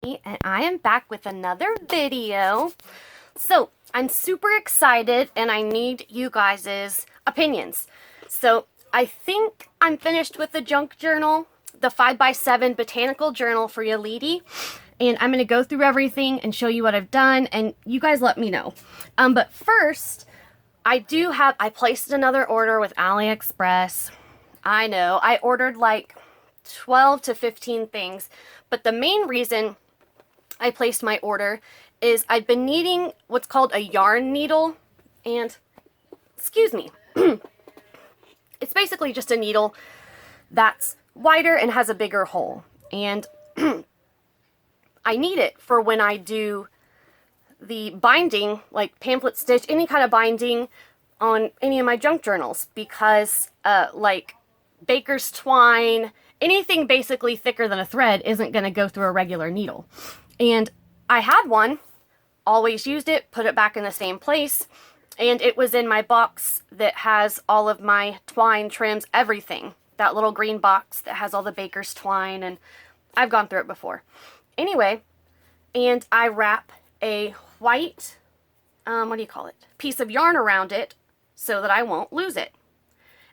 And I am back with another video. So I'm super excited and I need you guys' opinions. So I think I'm finished with the junk journal, the 5x7 Botanical Journal for Yaleidy. And I'm going to go through everything and show you what I've done and you guys let me know. But first, I placed another order with AliExpress. I know, I ordered like 12 to 15 things, but the main reason I placed my order is I've been needing what's called a yarn needle, and excuse me, it's basically just a needle that's wider and has a bigger hole, and I need it for when I do the binding, like pamphlet stitch, any kind of binding on any of my junk journals, because like baker's twine, anything basically thicker than a thread isn't going to go through a regular needle. And I had one, always used it, put it back in the same place, and it was in my box that has all of my twine trims, everything. That little green box that has all the baker's twine, and I've gone through it before. Anyway, and I wrap a white, what do you call it, piece of yarn around it so that I won't lose it.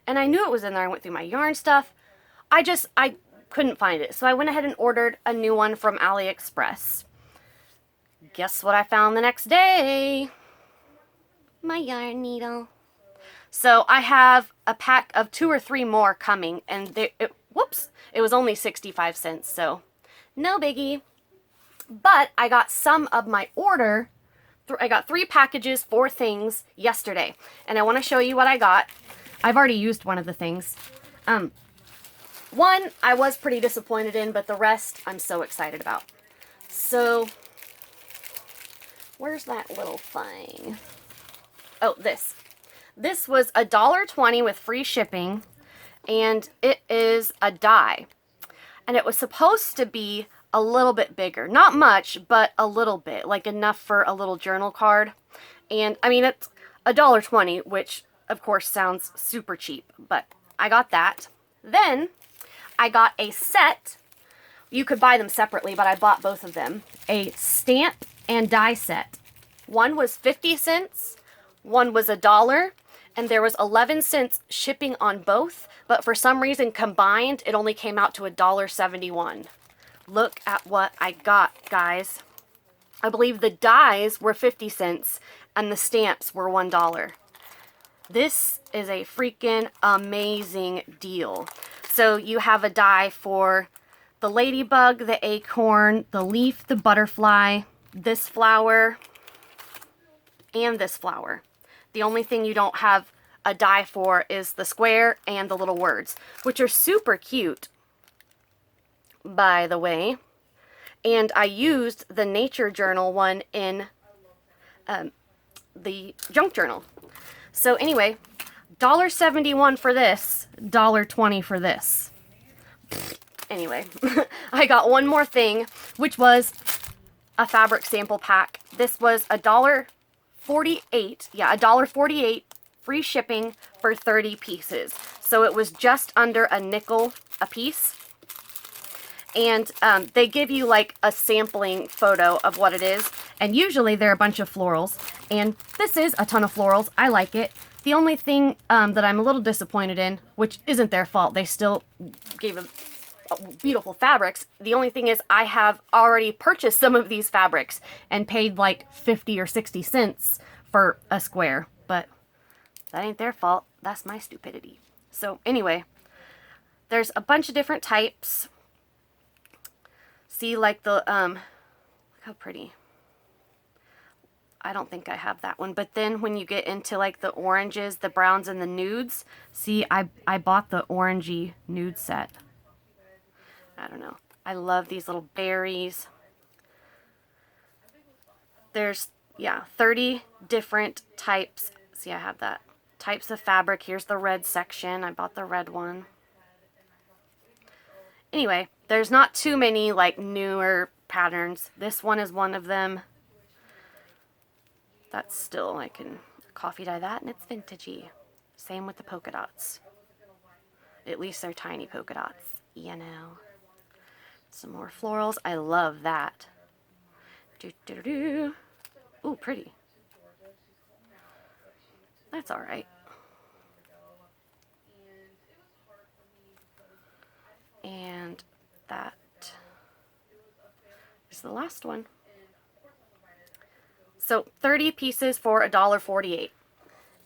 And I knew it was in there. I went through my yarn stuff. I couldn't find it. So I went ahead and ordered a new one from AliExpress. Guess what I found the next day? My yarn needle. So I have a pack of 2 or 3 more coming, and it was only 65 cents, so no biggie. But I got some of my order. I got 3 packages, 4 things yesterday, and I want to show you what I got. I've already used one of the things. One I was pretty disappointed in, but the rest I'm so excited about. So, where's that little thing? Oh, this. This was $1.20 with free shipping, and it is a die. And it was supposed to be a little bit bigger. Not much, but a little bit, like enough for a little journal card. And, I mean, it's $1.20, which, of course, sounds super cheap, but I got that. Then I got a set. You could buy them separately, but I bought both of them. A stamp and die set. One was 50 cents, one was $1, and there was 11 cents shipping on both, but for some reason combined, it only came out to $1.71. Look at what I got, guys. I believe the dies were 50 cents and the stamps were $1. This is a freaking amazing deal. So you have a die for the ladybug, the acorn, the leaf, the butterfly, this flower, and this flower. The only thing you don't have a die for is the square and the little words, which are super cute, by the way. And I used the nature journal one in the junk journal. So anyway, $1.71 for this, $1.20 for this. Anyway, I got one more thing, which was a fabric sample pack. This was $1.48. Yeah, $1.48 free shipping for 30 pieces. So it was just under a nickel a piece. And they give you like a sampling photo of what it is. And usually they're a bunch of florals. And this is a ton of florals. I like it. The only thing that I'm a little disappointed in, which isn't their fault, they still gave beautiful fabrics. The only thing is I have already purchased some of these fabrics and paid like 50 or 60 cents for a square. But that ain't their fault. That's my stupidity. So anyway, there's a bunch of different types. See, like the, look how pretty. I don't think I have that one. But then when you get into like the oranges, the browns, and the nudes, see, I bought the orangey nude set. I don't know. I love these little berries. There's, yeah, 30 different types. See, I have that. Types of fabric. Here's the red section. I bought the red one. Anyway, there's not too many like newer patterns. This one is one of them. That's still, I can coffee dye that, and it's vintagey. Same with the polka dots. At least they're tiny polka dots, you know. Some more florals. I love that. Ooh, pretty. That's all right. And that is the last one. So 30 pieces for $1.48.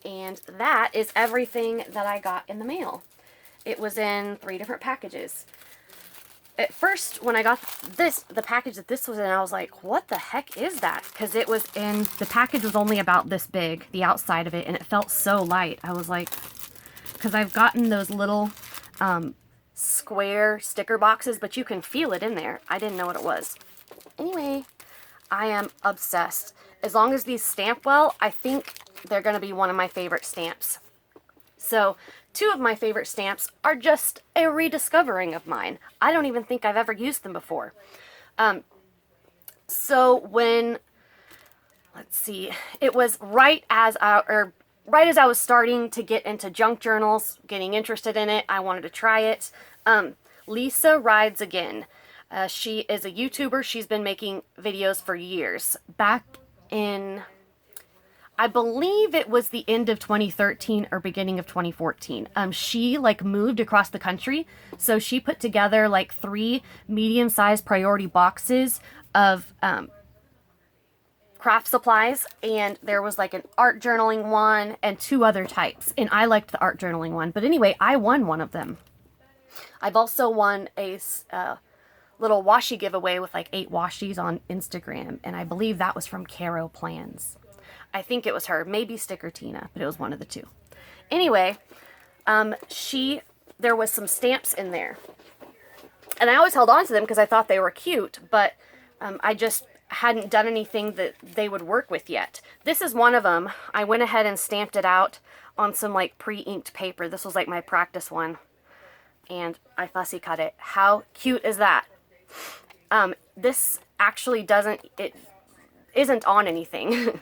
And that is everything that I got in the mail. It was in 3 different packages. At first, when I got the package that this was in, I was like, what the heck is that? Because it was in, the package was only about this big, the outside of it, and it felt so light. I was like, because I've gotten those little square sticker boxes, but you can feel it in there. I didn't know what it was. Anyway, I am obsessed. As long as these stamp well, I think they're going to be one of my favorite stamps. So 2 of my favorite stamps are just a rediscovering of mine. I don't even think I've ever used them before. So when, let's see, it was right as I was starting to get into junk journals, getting interested in it, I wanted to try it. Lisa Rides Again. She is a YouTuber. She's been making videos for years. Back in, I believe it was the end of 2013 or beginning of 2014. She like moved across the country. So she put together like 3 medium-sized priority boxes of craft supplies. And there was like an art journaling one and 2 other types. And I liked the art journaling one. But anyway, I won one of them. I've also won a little washi giveaway with like 8 washies on Instagram. And I believe that was from Caro Plans. I think it was her, maybe Sticker Tina, but it was one of the 2. Anyway, there was some stamps in there. And I always held on to them because I thought they were cute, but I just hadn't done anything that they would work with yet. This is one of them. I went ahead and stamped it out on some like pre-inked paper. This was like my practice one. And I fussy cut it. How cute is that? This actually isn't on anything.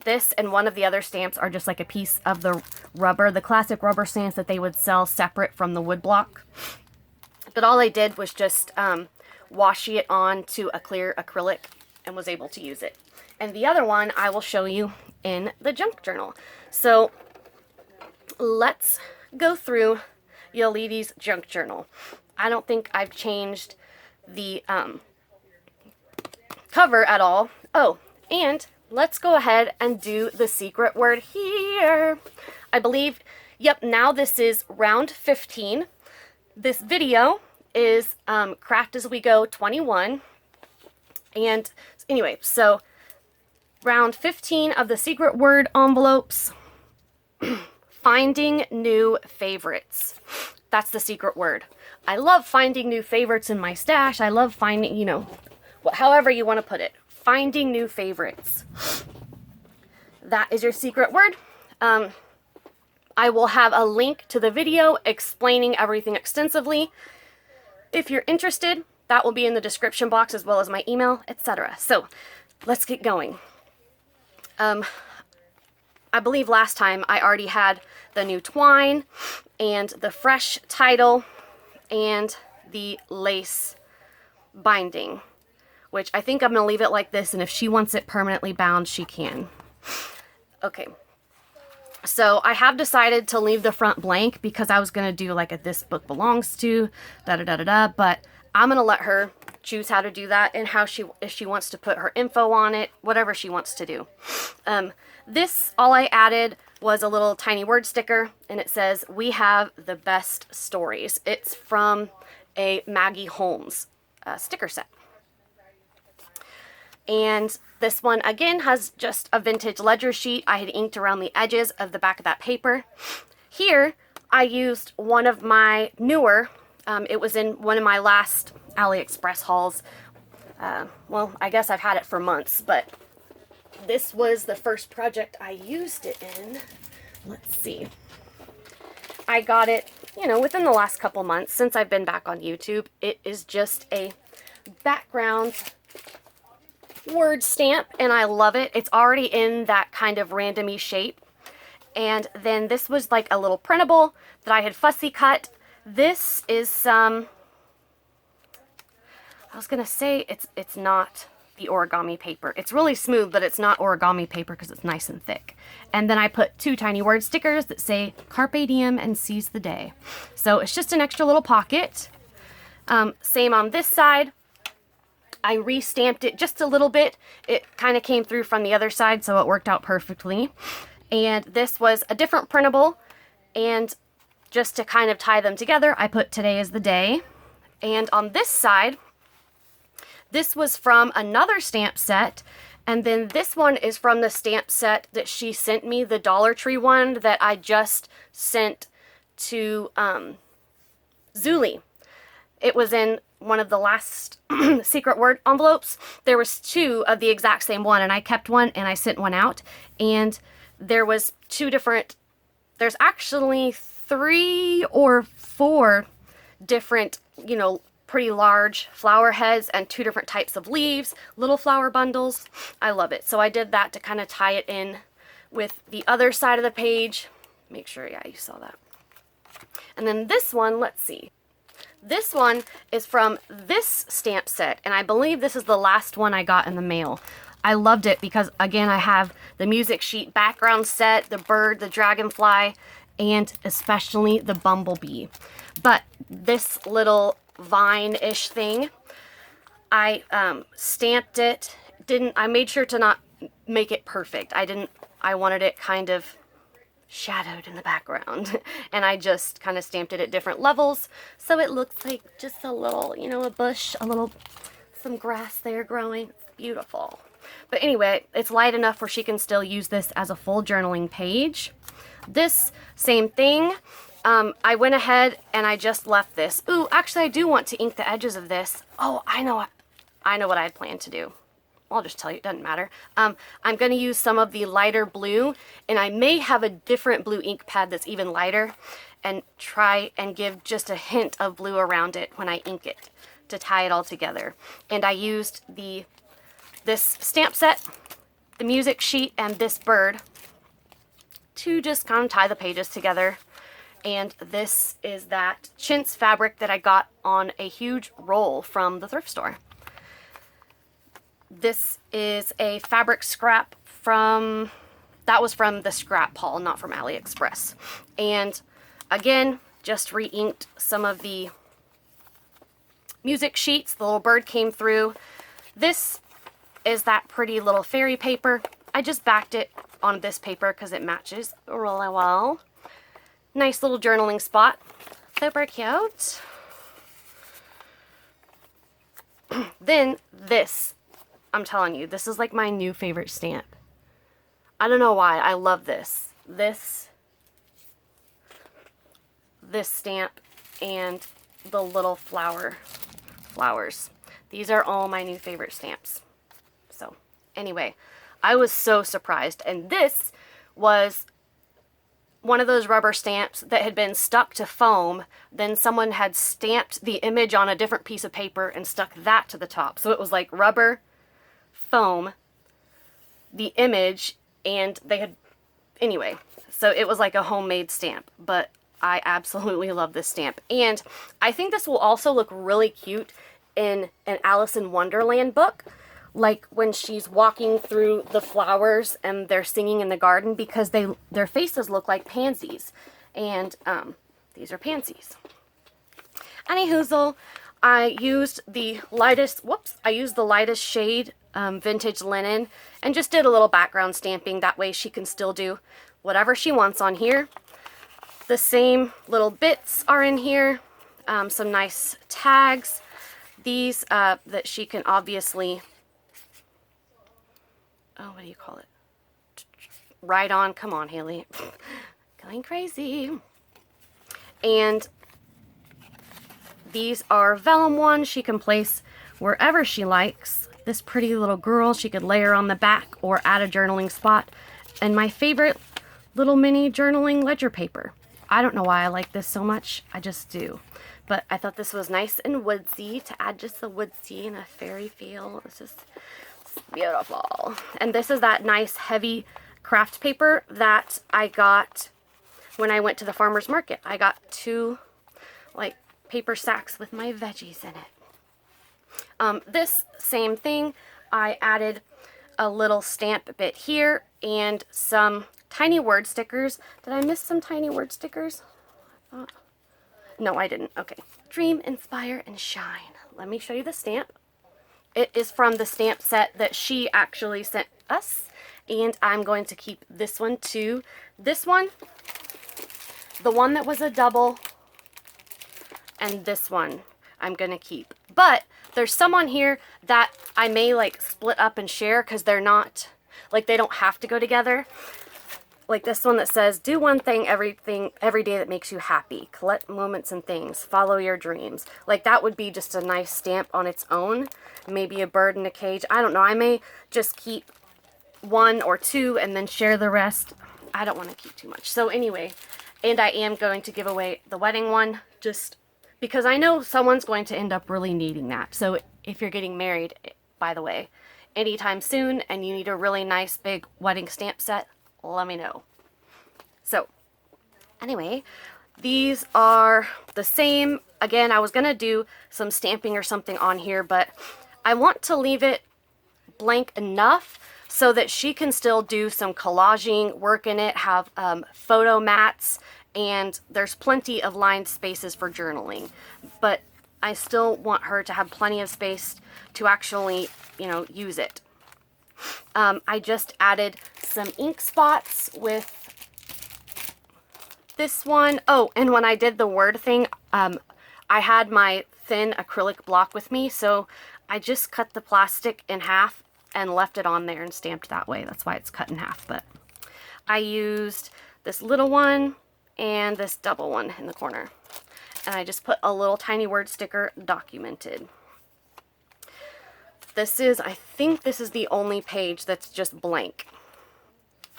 This and one of the other stamps are just like a piece of the rubber, the classic rubber stamps that they would sell separate from the wood block. But all I did was just washi it on to a clear acrylic and was able to use it. And the other one I will show you in the junk journal. So let's go through Yaleidy's junk journal. I don't think I've changed the cover at all. Oh, and let's go ahead and do the secret word here. I believe, yep, now this is round 15. This video is Craft As We Go 21. And anyway, so round 15 of the secret word envelopes. Finding new favorites. That's the secret word. I love finding new favorites in my stash. I love finding, you know, however you want to put it. Finding new favorites. That is your secret word. I will have a link to the video explaining everything extensively. If you're interested, that will be in the description box as well as my email, etc. So let's get going. I believe last time I already had the new twine and the fresh title and the lace binding, which I think I'm going to leave it like this, and if she wants it permanently bound, she can. Okay, so I have decided to leave the front blank because I was going to do like a this book belongs to, but I'm going to let her choose how to do that and if she wants to put her info on it, whatever she wants to do. This, all I added was a little tiny word sticker, and it says, "We have the best stories." It's from a Maggie Holmes sticker set. And this one, again, has just a vintage ledger sheet. I had inked around the edges of the back of that paper. Here, I used one of my newer, it was in one of my last AliExpress hauls. Well, I guess I've had it for months, but this was the first project I used it in. Let's see. I got it, you know, within the last couple months since I've been back on YouTube. It is just a background word stamp, and I love it. It's already in that kind of randomy shape. And then this was like a little printable that I had fussy cut. This is some, I was gonna say it's not the origami paper. It's really smooth, but it's not origami paper because it's nice and thick. And then I put 2 tiny word stickers that say Carpe Diem and Seize the Day. So it's just an extra little pocket. Same on this side. I re-stamped it just a little bit. It kind of came through from the other side, so it worked out perfectly. And this was a different printable, and just to kind of tie them together, I put Today is the Day. And on this side, this was from another stamp set, and then this one is from the stamp set that she sent me, the Dollar Tree one that I just sent to Zuli. It was in one of the last secret word envelopes. There was 2 of the exact same one, and I kept one and I sent one out. And there was 2 different, there's actually 3 or 4 different, you know, pretty large flower heads and 2 different types of leaves, little flower bundles. I love it. So I did that to kind of tie it in with the other side of the page. Make sure, yeah, you saw that. And then this one, let's see. This one is from this stamp set, and I believe this is the last one I got in the mail. I loved it because, again, I have the music sheet background set, the bird, the dragonfly, and especially the bumblebee. But this little vine-ish thing, I stamped it. I made sure to not make it perfect. I wanted it kind of shadowed in the background, and I just kind of stamped it at different levels so it looks like just a little, you know, a bush, some grass there growing. It's beautiful. But anyway, it's light enough where she can still use this as a full journaling page. This, same thing. I went ahead and I just left this. Ooh, actually I do want to ink the edges of this. Oh, I know what I had planned to do. I'll just tell you, it doesn't matter. I'm going to use some of the lighter blue, and I may have a different blue ink pad that's even lighter, and try and give just a hint of blue around it when I ink it to tie it all together. And I used this stamp set, the music sheet, and this bird to just kind of tie the pages together. And this is that chintz fabric that I got on a huge roll from the thrift store. This is a fabric scrap that was from the scrap haul, not from AliExpress. And again, just re-inked some of the music sheets. The little bird came through. This is that pretty little fairy paper. I just backed it on this paper because it matches really well. Nice little journaling spot. Super cute. Then this. I'm telling you, this is like my new favorite stamp. I don't know why. I love this. This stamp and the little flowers. These are all my new favorite stamps. So anyway, I was so surprised. And this was one of those rubber stamps that had been stuck to foam. Then someone had stamped the image on a different piece of paper and stuck that to the top. So it was like rubber, foam, the image, and they had, anyway, so it was like a homemade stamp. But I absolutely love this stamp, and I think this will also look really cute in an Alice in Wonderland book, like when she's walking through the flowers and they're singing in the garden, because their faces look like pansies, and these are pansies. Anyhoozle, I used the lightest shade vintage linen, and just did a little background stamping. That way she can still do whatever she wants on here. The same little bits are in here. Some nice tags. These that she can obviously, what do you call it? Write on. Come on, Haley. Going crazy. And these are vellum ones she can place wherever she likes. This pretty little girl, she could layer on the back or add a journaling spot. And my favorite little mini journaling ledger paper. I don't know why I like this so much. I just do. But I thought this was nice and woodsy to add just the woodsy and a fairy feel. It's beautiful. And this is that nice heavy craft paper that I got when I went to the farmer's market. I got 2 like paper sacks with my veggies in it. This same thing. I added a little stamp bit here and some tiny word stickers. Did I miss some tiny word stickers? No, I didn't. Okay. Dream, inspire, and shine. Let me show you the stamp. It is from the stamp set that she actually sent us. And I'm going to keep this one too. This one, the one that was a double, and this one I'm going to keep. But there's some on here that I may like split up and share because they're not, like they don't have to go together. Like this one that says, do one thing every day that makes you happy. Collect moments and things. Follow your dreams. Like that would be just a nice stamp on its own. Maybe a bird in a cage. I don't know. I may just keep one or two and then share the rest. I don't want to keep too much. So anyway, and I am going to give away the wedding one just because I know someone's going to end up really needing that. So if you're getting married, by the way, anytime soon and you need a really nice big wedding stamp set, let me know. So anyway, these are the same. Again, I was going to do some stamping or something on here, but I want to leave it blank enough so that she can still do some collaging work in it, have photo mats, and there's plenty of lined spaces for journaling. But I still want her to have plenty of space to actually, you know, use it. I just added some ink spots with this one. Oh, and when I did the word thing, I had my thin acrylic block with me, so I just cut the plastic in half and left it on there and stamped that way. That's why it's cut in half. But I used this little one and this double one in the corner. And I just put a little tiny word sticker, documented. This is, I think this is the only page that's just blank.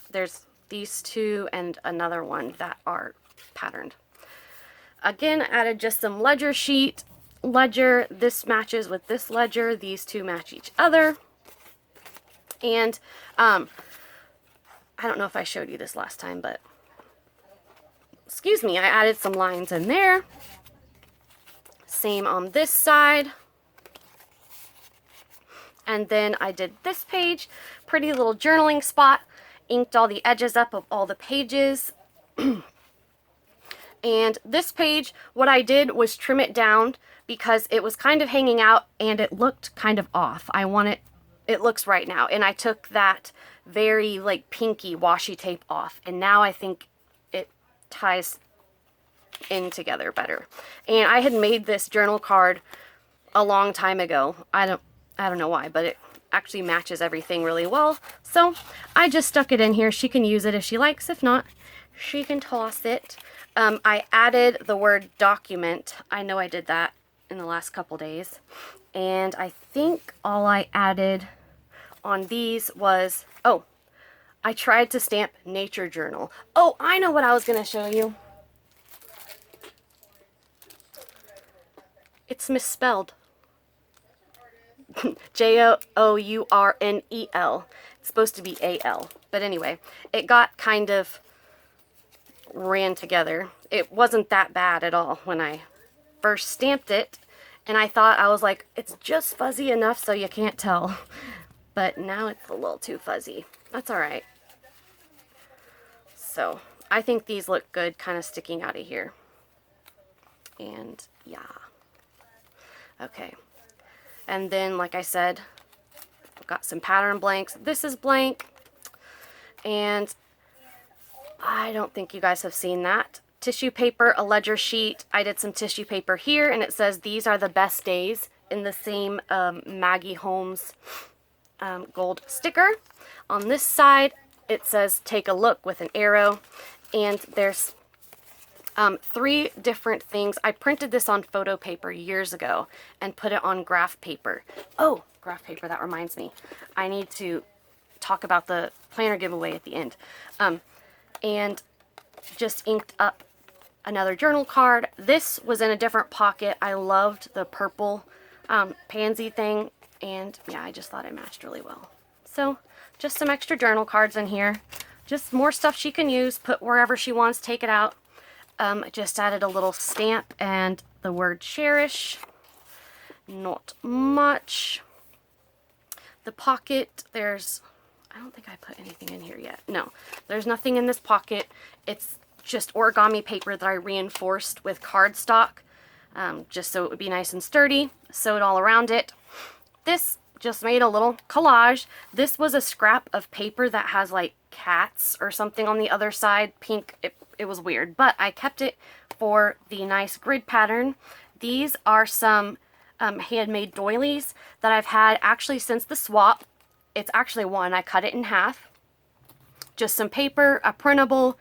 There's these two and another one that are patterned. Again, I added just some ledger sheet. Ledger, this matches with this ledger. These two match each other. And I don't know if I showed you this last time, but excuse me, I added some lines in there. Same on this side. And then I did this page, pretty little journaling spot, inked all the edges up of all the pages. And this page, what I did was trim it down because it was kind of hanging out and it looked kind of off. I want it, it looks right now. And I took that very like pinky washi tape off. And now I think it ties in together better. And I had made this journal card a long time ago. I don't know why, but it actually matches everything really well. So I just stuck it in here. She can use it if she likes. If not, she can toss it. I added the word document. I know I did that in the last couple days. And I think all I added on these was, oh, I tried to stamp nature journal. Oh, I know what I was going to show you. It's misspelled. Journel. It's supposed to be AL. But anyway, it got kind of ran together. It wasn't that bad at all when I first stamped it. And I thought, I was like, it's just fuzzy enough so you can't tell. But now it's a little too fuzzy. That's alright. So, I think these look good kind of sticking out of here. And, yeah. Okay. And then, like I said, I've got some pattern blanks. This is blank. And I don't think you guys have seen that. Tissue paper, a ledger sheet. I did some tissue paper here, and it says, these are the best days, in the same Maggie Holmes gold sticker. On this side, it says, take a look with an arrow. And there's 3 different things. I printed this on photo paper years ago and put it on graph paper. Oh, graph paper, that reminds me. I need to talk about the planner giveaway at the end. And just inked up another journal card. This was in a different pocket. I loved the purple pansy thing, and yeah, I just thought it matched really well. So just some extra journal cards in here. Just more stuff she can use, put wherever she wants, take it out. I just added a little stamp and the word cherish. Not much. The pocket, I don't think I put anything in here yet. No, there's nothing in this pocket. It's just origami paper that I reinforced with cardstock, just so it would be nice and sturdy. Sewed all around it. This just made a little collage. This was a scrap of paper that has like cats or something on the other side, pink. It was weird, but I kept it for the nice grid pattern. These are some handmade doilies that I've had actually since the swap. It's actually one. I cut it in half. Just some paper, a printable.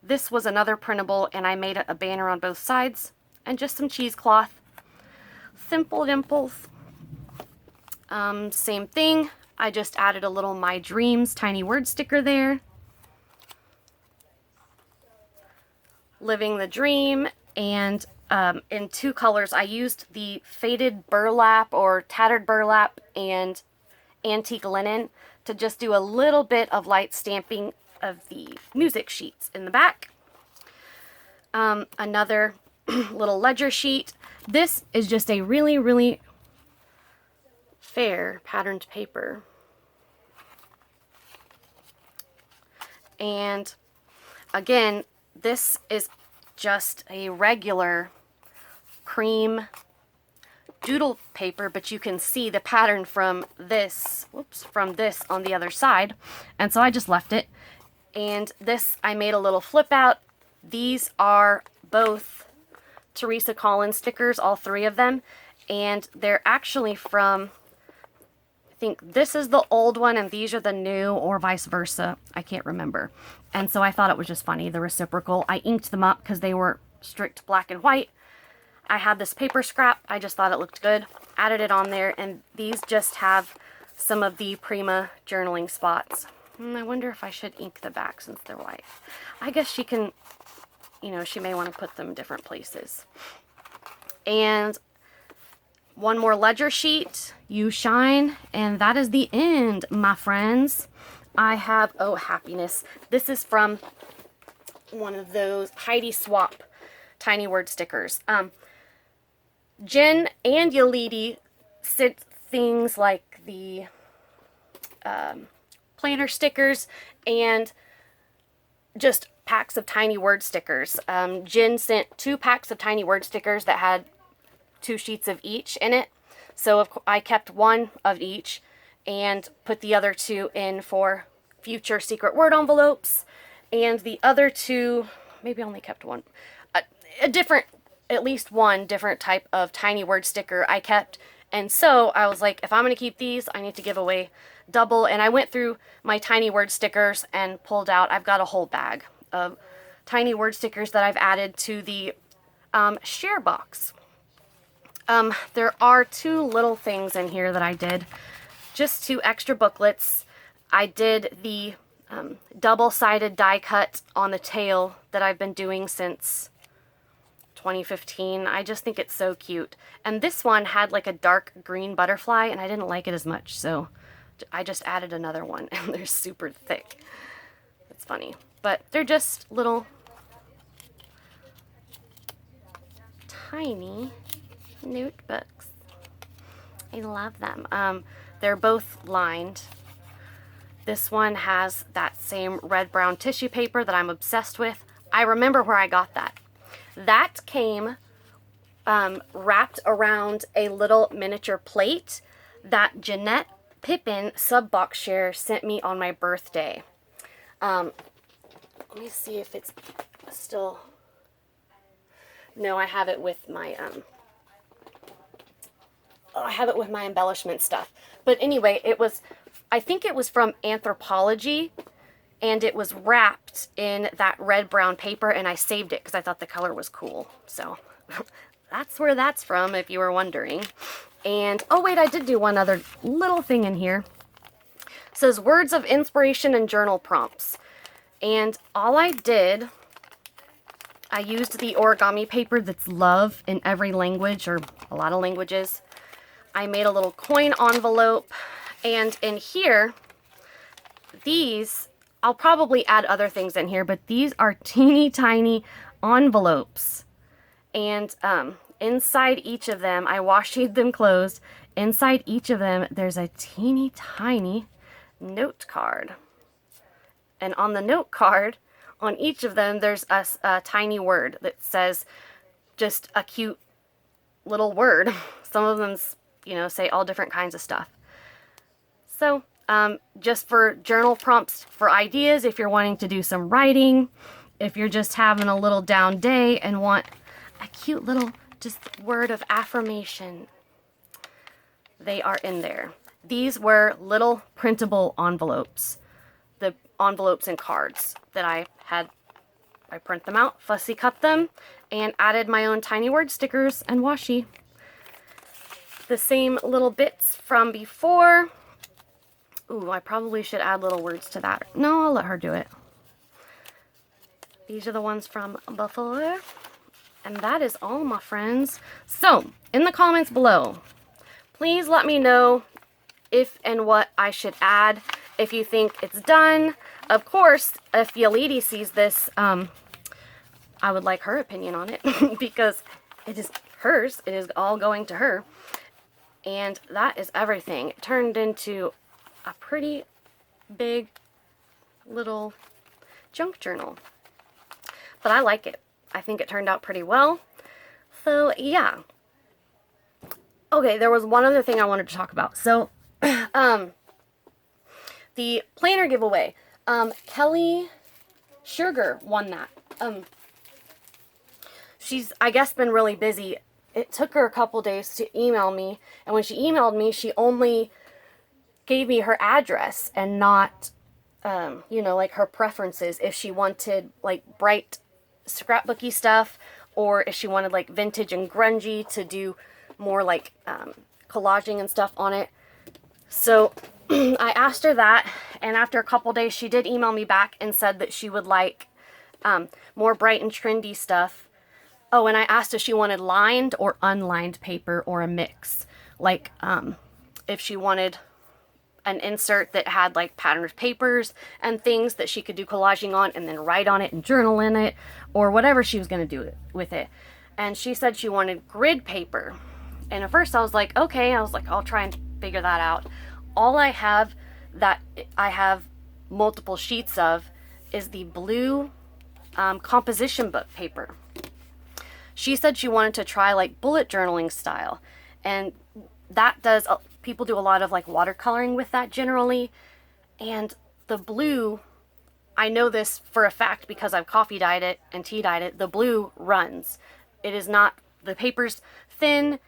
This was another printable, and I made a banner on both sides. And just some cheesecloth. Simple dimples. Same thing. I just added a little My Dreams tiny word sticker there. Living the Dream. And in 2 colors, I used the faded burlap or tattered burlap and antique linen to just do a little bit of light stamping of the music sheets in the back. Another little ledger sheet. This is just a really, really fair patterned paper. And again, this is just a regular cream doodle paper, but you can see the pattern from this, from this on the other side. And so I just left it. And this, I made a little flip out. These are both Teresa Collins stickers, all 3 of them. And they're actually from, I think this is the old one and these are the new, or vice versa. I can't remember. And so I thought it was just funny, the reciprocal. I inked them up because they were strict black and white. I had this paper scrap. I just thought it looked good. Added it on there, and these just have some of the Prima journaling spots. I wonder if I should ink the back since they're white. I guess she can, you know, she may want to put them different places. And one more ledger sheet, You Shine, and that is the end, my friends. I have, oh, happiness. This is from one of those Heidi Swap tiny word stickers. Jen and Yaleidy sent things like the planner stickers and just packs of tiny word stickers. Jen sent 2 packs of tiny word stickers that had 2 sheets of each in it. So I kept 1 of each and put the other 2 in for future secret word envelopes. And the other 2, maybe I only kept 1. A different, at least 1 different type of tiny word sticker I kept. And so I was like, if I'm going to keep these, I need to give away double. And I went through my tiny word stickers and pulled out, I've got a whole bag of tiny word stickers that I've added to the share box. There are 2 little things in here that I did. Just 2 extra booklets. I did the double-sided die cut on the tail that I've been doing since 2015. I just think it's so cute. And this one had like a dark green butterfly, and I didn't like it as much, so I just added another one, and they're super thick. It's funny. But they're just little tiny notebooks. I love them. They're both lined. This one has that same red-brown tissue paper that I'm obsessed with. I remember where I got that. That came wrapped around a little miniature plate that Jeanette Pippin sub-box share sent me on my birthday. Let me see if it's still... No, I have it with my I have it with my embellishment stuff. But anyway, it was, I think it was from Anthropology, and it was wrapped in that red-brown paper, and I saved it because I thought the color was cool. So that's where that's from, if you were wondering. And, oh wait, I did do one other little thing in here. It says words of inspiration and journal prompts. And all I did, I used the origami paper that's love in every language, or a lot of languages. I made a little coin envelope, and in here, these, I'll probably add other things in here, but these are teeny tiny envelopes. And inside each of them, I washi them closed, inside each of them, there's a teeny tiny note card. And on the note card, on each of them, there's a tiny word that says just a cute little word. Some of them, say all different kinds of stuff. So, just for journal prompts for ideas, if you're wanting to do some writing, if you're just having a little down day and want a cute little just word of affirmation, they are in there. These were little printable envelopes, the envelopes and cards that I print them out, fussy cut them, and added my own tiny word stickers and washi. The same little bits from before. Ooh, I probably should add little words to that. No, I'll let her do it. These are the ones from before. And that is all, my friends. So, in the comments below, please let me know if and what I should add, if you think it's done. Of course, if Yaleidy sees this, I would like her opinion on it because it is hers. It is all going to her. And that is everything. It turned into a pretty big little junk journal. But I like it. I think it turned out pretty well. So, yeah. Okay, there was one other thing I wanted to talk about. So, the planner giveaway. Kelly Sugar won that. She's, I guess, been really busy. It took her a couple days to email me. And when she emailed me, she only gave me her address and not, like her preferences. If she wanted, like, bright scrapbooky stuff, or if she wanted, like, vintage and grungy to do more, like, collaging and stuff on it. So I asked her that, and after a couple days, she did email me back and said that she would like more bright and trendy stuff. Oh, and I asked if she wanted lined or unlined paper or a mix. Like, if she wanted an insert that had like patterned papers and things that she could do collaging on and then write on it and journal in it, or whatever she was going to do with it. And she said she wanted grid paper. And at first I was like, okay, I was like, I'll try and figure that out. All I have that I have multiple sheets of is the blue composition book paper. She said she wanted to try like bullet journaling style, and that does, people do a lot of like watercoloring with that generally. And the blue, I know this for a fact because I've coffee dyed it and tea dyed it, the blue runs. It is not, the paper's thin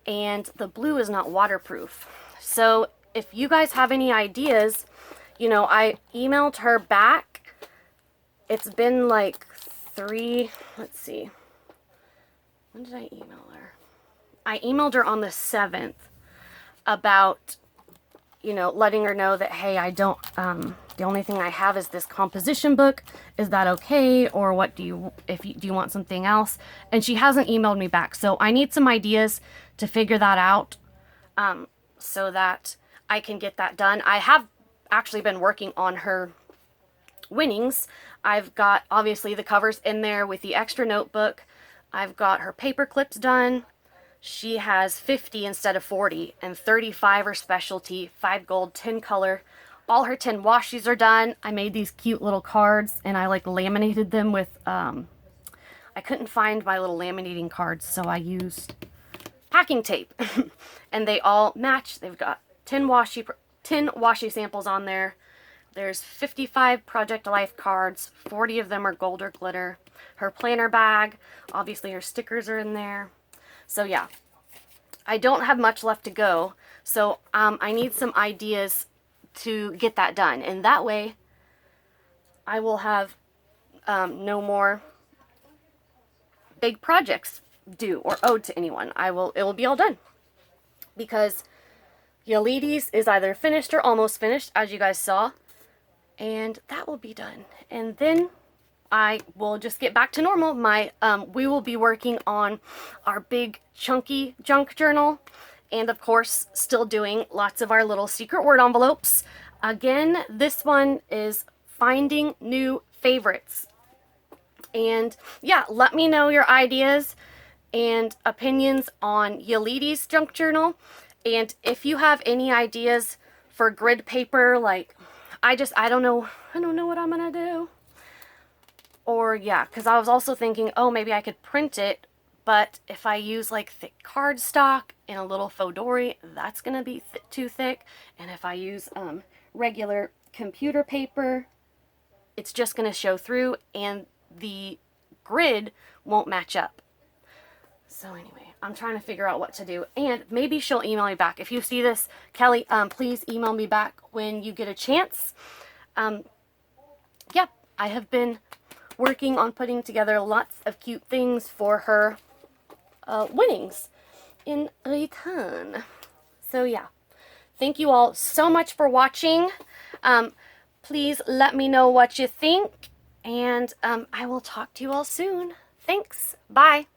and the blue is not waterproof. So if you guys have any ideas, I emailed her back. It's been like let's see. When did I email her? I emailed her on the 7th about, letting her know that, hey, I don't, the only thing I have is this composition book. Is that okay? Or what do you want something else? And she hasn't emailed me back. So I need some ideas to figure that out, so that I can get that done. I have actually been working on her winnings. I've got obviously the covers in there with the extra notebook. I've got her paper clips done. She has 50 instead of 40, and 35 are specialty, 5 gold, 10 color. All her 10 washies are done. I made these cute little cards, and I like laminated them with, I couldn't find my little laminating cards, so I used packing tape. And they all match. They've got 10 washi samples on there. There's 55 Project Life cards. 40 of them are gold or glitter. Her planner bag. Obviously her stickers are in there. So yeah, I don't have much left to go. So I need some ideas to get that done. And that way I will have no more big projects due or owed to anyone. It will be all done. Because Yaleidy's is either finished or almost finished, as you guys saw. And that will be done. And then I will just get back to normal. We will be working on our big chunky junk journal. And of course, still doing lots of our little secret word envelopes. Again, this one is finding new favorites. And yeah, let me know your ideas and opinions on Yaleidy's junk journal. And if you have any ideas for grid paper, like, I don't know what I'm gonna do. Or yeah, because I was also thinking, oh, maybe I could print it, but if I use like thick cardstock and a little faux dory, that's gonna be too thick. And if I use regular computer paper, it's just gonna show through and the grid won't match up. So anyway, I'm trying to figure out what to do, and maybe she'll email me back. If you see this, Kelly, please email me back when you get a chance. Yeah, I have been working on putting together lots of cute things for her winnings in return. So yeah, thank you all so much for watching. Please let me know what you think, and I will talk to you all soon. Thanks. Bye.